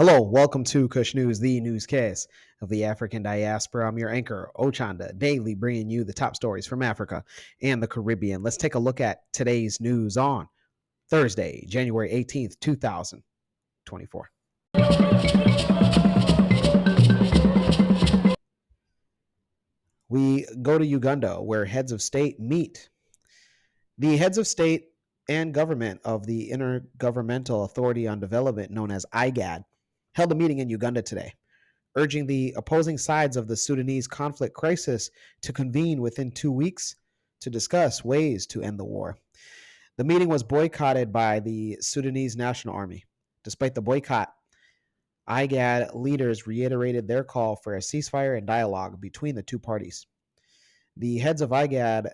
Hello, welcome to Kush News, the newscast of the African diaspora. I'm your anchor, Ochanda, daily bringing you the top stories from Africa and the Caribbean. Let's take a look at today's news on Thursday, January 18th, 2024. We go to Uganda, where heads of state meet. The heads of state and government of the Intergovernmental Authority on Development, known as igad, held a meeting in Uganda today, urging the opposing sides of the Sudanese conflict crisis to convene within 2 weeks to discuss ways to end the war. The meeting was boycotted by the Sudanese National Army. Despite the boycott, IGAD leaders reiterated their call for a ceasefire and dialogue between the two parties. The heads of IGAD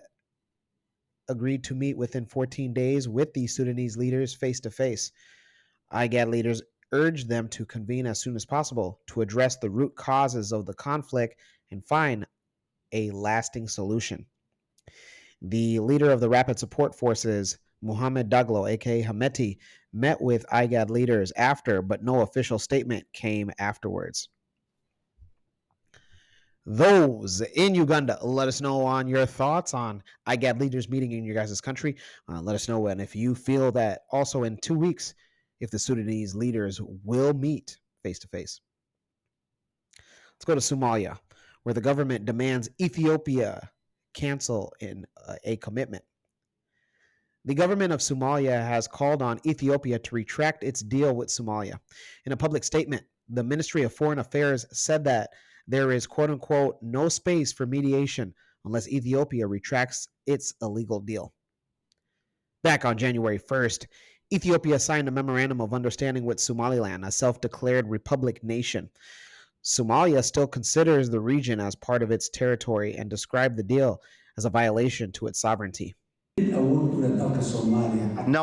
agreed to meet within 14 days with the Sudanese leaders face to face. IGAD leaders urged them to convene as soon as possible to address the root causes of the conflict and find a lasting solution. The leader of the Rapid Support Forces, Mohamed Daglo, aka Hameti, met with IGAD leaders after, but no official statement came afterwards. Those in Uganda, let us know on your thoughts on IGAD leaders meeting in your guys' country. Let us know, and if you feel that also in 2 weeks, if the Sudanese leaders will meet face to face. Let's go to Somalia, where the government demands Ethiopia cancel a commitment. The government of Somalia has called on Ethiopia to retract its deal with Somalia. In a public statement, the Ministry of Foreign Affairs said that there is, quote unquote, no space for mediation unless Ethiopia retracts its illegal deal. Back on January 1st, Ethiopia signed a memorandum of understanding with Somaliland, a self-declared republic nation. Somalia still considers the region as part of its territory and described the deal as a violation to its sovereignty. No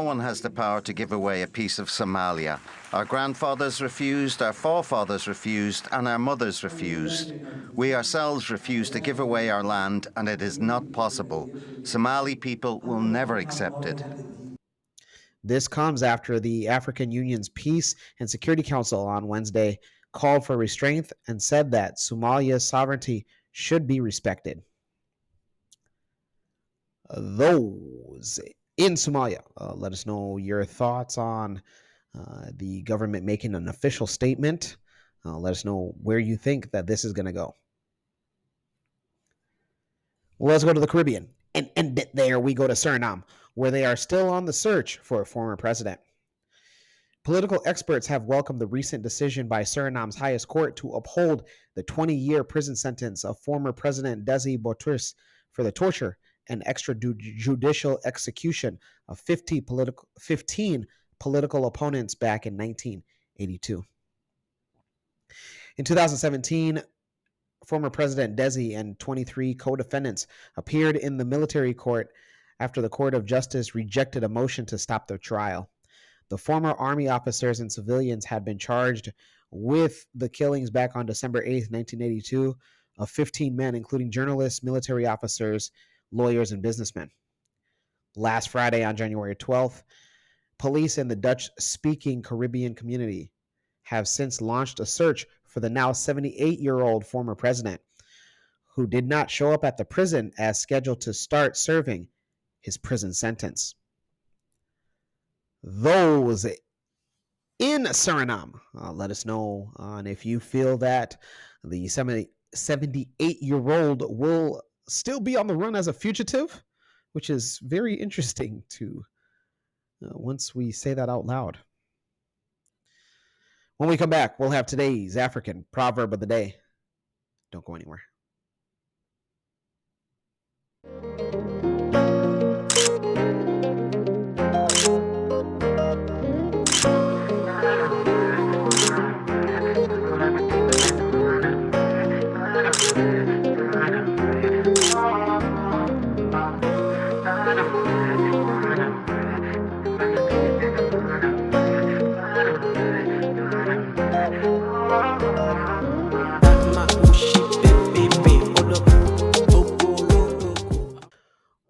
one has the power to give away a piece of Somalia. Our grandfathers refused, our forefathers refused, and our mothers refused. We ourselves refuse to give away our land, and it is not possible. Somali people will never accept it. This comes after the African Union's Peace and Security Council on Wednesday called for restraint and said that Somalia's sovereignty should be respected. Those in Somalia, let us know your thoughts on the government making an official statement. Let us know where you think that this is going to go. Well, let's go to the Caribbean. And there we go to Suriname, where they are still on the search for a former president. Political experts have welcomed the recent decision by Suriname's highest court to uphold the 20-year prison sentence of former President Desi Bouterse for the torture and extrajudicial execution of 15 political opponents back in 1982. In 2017, former President Desi and 23 co-defendants appeared in the military court after the Court of Justice rejected a motion to stop their trial. The former army officers and civilians had been charged with the killings back on December 8th, 1982, of 15 men, including journalists, military officers, lawyers, and businessmen. Last Friday, on January 12th, police in the Dutch-speaking Caribbean community have since launched a search for the now 78-year-old former president, who did not show up at the prison as scheduled to start serving his prison sentence. Those in Suriname, let us know on if you feel that the 78-year-old will still be on the run as a fugitive, which is very interesting to once we say that out loud. When we come back, we'll have today's African proverb of the day. Don't go anywhere.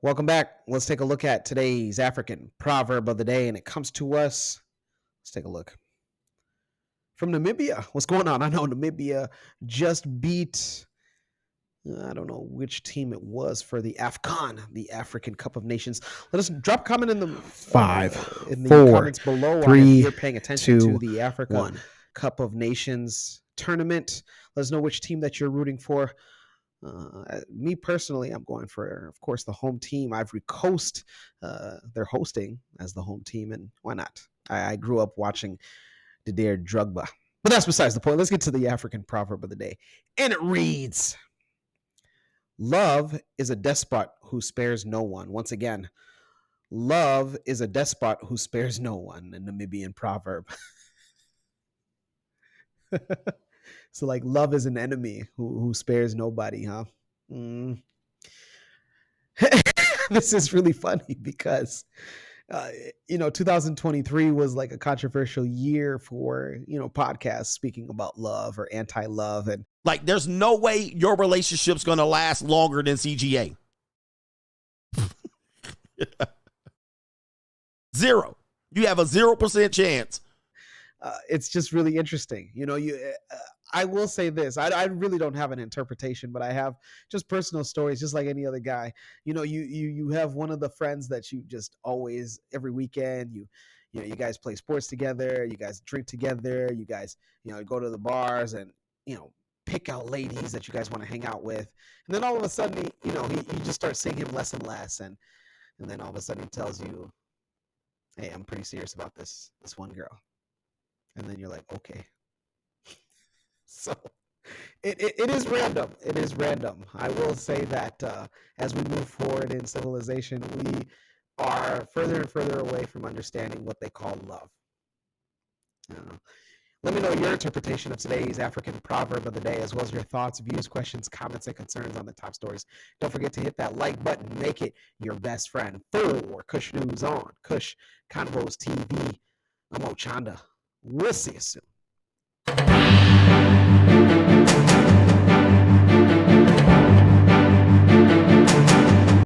Welcome back. Let's take a look at today's African proverb of the day, and it comes to us. Let's take a look. from Namibia. What's going on? I know Namibia just beat, I don't know which team it was for the AFCON, the African Cup of Nations. Let us drop a comment in the 5, in the 4, comments below 3, on if you're paying attention 2, to the Africa 1. Cup of Nations tournament. Let us know which team that you're rooting for. Me personally, I'm going for, of course, the home team. Ivory Coast. They're hosting as the home team, and why not? I grew up watching Didier Drogba. But that's besides the point. Let's get to the African proverb of the day. And it reads, love is a despot who spares no one. Once again, love is a despot who spares no one, a Namibian proverb. So like love is an enemy who spares nobody, huh? Mm. This is really funny because 2023 was like a controversial year for podcasts speaking about love or anti-love, and like there's no way your relationship's gonna last longer than CGA. Zero. You have a 0% chance. It's just really interesting. I will say this. I really don't have an interpretation, but I have just personal stories, just like any other guy. You have one of the friends that you just always, every weekend, you guys play sports together, you guys drink together, you guys, go to the bars and, pick out ladies that you guys want to hang out with. And then all of a sudden, you just start seeing him less and less. And then all of a sudden he tells you, hey, I'm pretty serious about this one girl. And then you're like, okay. So it is random. It is random. I will say that as we move forward in civilization, we are further and further away from understanding what they call love. Let me know your interpretation of today's African proverb of the day, as well as your thoughts, views, questions, comments, and concerns on the top stories. Don't forget to hit that like button. Make it your best friend. For Kush News on Kush Convos TV, I'm Ochanda. We'll see you soon.